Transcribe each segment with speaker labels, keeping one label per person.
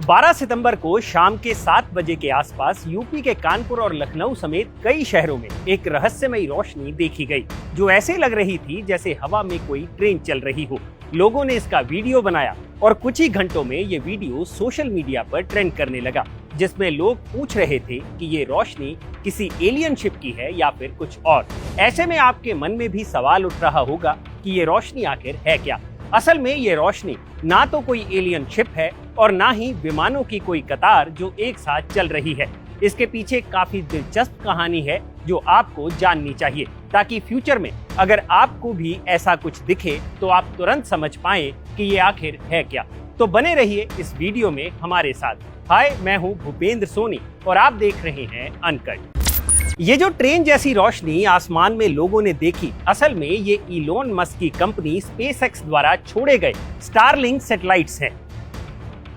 Speaker 1: 12 सितंबर को शाम के 7 बजे के आसपास यूपी के कानपुर और लखनऊ समेत कई शहरों में एक रहस्यमयी रोशनी देखी गई, जो ऐसे लग रही थी जैसे हवा में कोई ट्रेन चल रही हो। लोगों ने इसका वीडियो बनाया और कुछ ही घंटों में ये वीडियो सोशल मीडिया पर ट्रेंड करने लगा, जिसमें लोग पूछ रहे थे कि ये रोशनी किसी एलियन शिप की है या फिर कुछ और। ऐसे में आपके मन में भी सवाल उठ रहा होगा कि ये रोशनी आखिर है क्या। असल में ये रोशनी ना तो कोई एलियन शिप है और ना ही विमानों की कोई कतार जो एक साथ चल रही है। इसके पीछे काफी दिलचस्प कहानी है जो आपको जाननी चाहिए, ताकि फ्यूचर में अगर आपको भी ऐसा कुछ दिखे तो आप तुरंत समझ पाएं कि ये आखिर है क्या। तो बने रहिए इस वीडियो में हमारे साथ। हाय, मैं हूं भूपेंद्र सोनी और आप देख रहे हैं अनकट। ये जो ट्रेन जैसी रोशनी आसमान में लोगों ने देखी, असल में ये इलोन मस्क की कंपनी स्पेसएक्स द्वारा छोड़े गए स्टारलिंक सैटेलाइट्स हैं।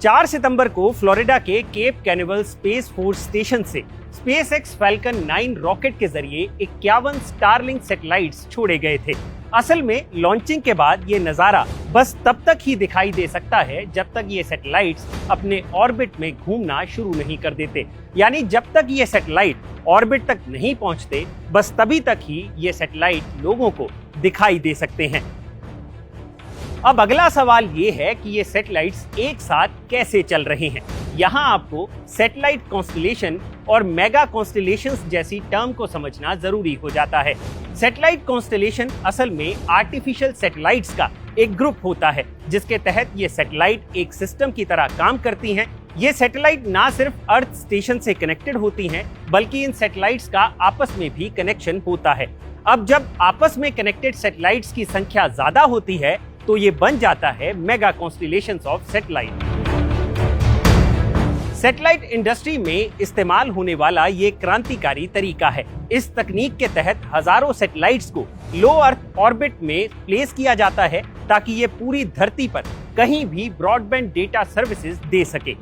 Speaker 1: 4 सितंबर को फ्लोरिडा के केप कैनिवल स्पेस फोर्स स्टेशन से स्पेसएक्स फैल्कन 9 रॉकेट के जरिए 51 स्टारलिंक सैटेलाइट्स छोड़े गए थे। असल में लॉन्चिंग के बाद ये नजारा बस तब तक ही दिखाई दे सकता है जब तक ये सैटेलाइट्स अपने ऑर्बिट में घूमना शुरू नहीं कर देते। यानी जब तक ये सैटेलाइट ऑर्बिट तक नहीं पहुंचते, बस तभी तक ही ये सैटेलाइट लोगों को दिखाई दे सकते हैं। अब अगला सवाल ये है कि ये सैटेलाइट्स एक साथ कैसे चल रहे हैं। यहाँ आपको सैटेलाइट कॉन्स्टेलेशन और मेगा कॉन्स्टेलेशंस जैसी टर्म को समझना जरूरी हो जाता है। सैटेलाइट कॉन्स्टेलेशन असल में आर्टिफिशियल सैटेलाइट्स का एक ग्रुप होता है, जिसके तहत ये सैटेलाइट एक सिस्टम की तरह काम करती हैं। ये सैटेलाइट ना सिर्फ अर्थ स्टेशन से कनेक्टेड होती हैं, बल्कि इन सैटेलाइट्स का आपस में भी कनेक्शन होता है। अब जब आपस में कनेक्टेड सैटेलाइट्स की संख्या ज्यादा होती है तो ये बन जाता है mega constellations of satellite. Satellite industry में इस्तेमाल होने वाला ये क्रांतिकारी तरीका है। इस तकनीक के तहत हजारों सैटेलाइट्स को लो अर्थ ऑर्बिट में प्लेस किया जाता है, ताकि ये पूरी धरती पर कहीं भी ब्रॉडबैंड डेटा सर्विसेज दे सके।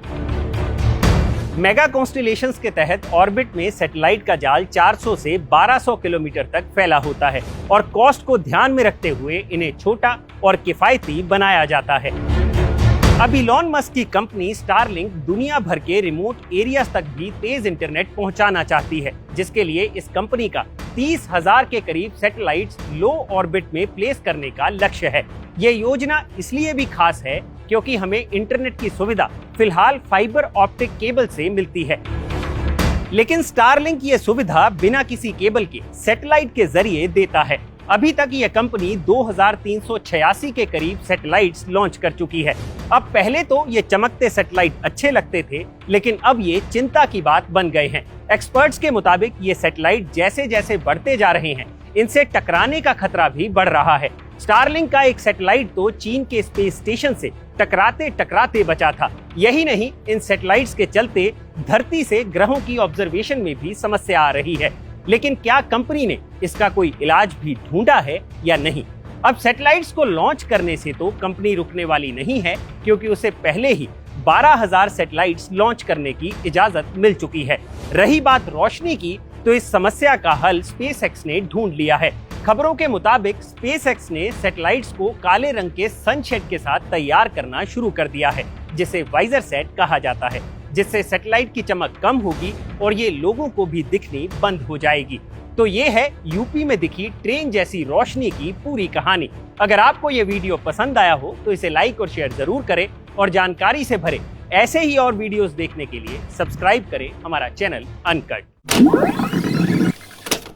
Speaker 1: मेगा कॉन्स्टेलेशंस के तहत ऑर्बिट में सैटेलाइट का जाल 400 से 1200 किलोमीटर तक फैला होता है और कॉस्ट को ध्यान में रखते हुए इन्हें छोटा और किफायती बनाया जाता है। अब इलॉन मस्क की कंपनी स्टारलिंक दुनिया भर के रिमोट एरियाज तक भी तेज इंटरनेट पहुंचाना चाहती है, जिसके लिए इस कंपनी का 30,000 के करीब सैटेलाइट्स लो ऑर्बिट में प्लेस करने का लक्ष्य है। ये योजना इसलिए भी खास है क्योंकि हमें इंटरनेट की सुविधा फिलहाल फाइबर ऑप्टिक केबल से मिलती है, लेकिन स्टारलिंक ये सुविधा बिना किसी केबल के सैटेलाइट के जरिए देता है। अभी तक ये कंपनी 2386 के करीब सैटेलाइट्स लॉन्च कर चुकी है। अब पहले तो ये चमकते सैटेलाइट अच्छे लगते थे, लेकिन अब ये चिंता की बात बन गए हैं। एक्सपर्ट्स के मुताबिक ये सैटेलाइट जैसे जैसे बढ़ते जा रहे हैं, इनसे टकराने का खतरा भी बढ़ रहा है। स्टारलिंक का एक सैटेलाइट तो चीन के स्पेस स्टेशन से टकराते टकराते बचा था। यही नहीं, इन सैटेलाइट्स के चलते धरती से ग्रहों की ऑब्जर्वेशन में भी समस्या आ रही है। लेकिन क्या कंपनी ने इसका कोई इलाज भी ढूंढा है या नहीं? अब सैटेलाइट्स को लॉन्च करने से तो कंपनी रुकने वाली नहीं है, क्योंकि उसे पहले ही 12,000 सैटेलाइट्स लॉन्च करने की इजाजत मिल चुकी है। रही बात रोशनी की, तो इस समस्या का हल स्पेसएक्स ने ढूंढ लिया है। खबरों के मुताबिक स्पेसएक्स ने सैटेलाइट्स को काले रंग के सनशेड के साथ तैयार करना शुरू कर दिया है, जिसे वाइजर सेट कहा जाता है, जिससे सैटेलाइट की चमक कम होगी और ये लोगों को भी दिखनी बंद हो जाएगी। तो ये है यूपी में दिखी ट्रेन जैसी रोशनी की पूरी कहानी। अगर आपको ये वीडियो पसंद आया हो तो इसे लाइक और शेयर जरूर करें और जानकारी से भरे ऐसे ही और वीडियोस देखने के लिए सब्सक्राइब करें हमारा चैनल अनकट।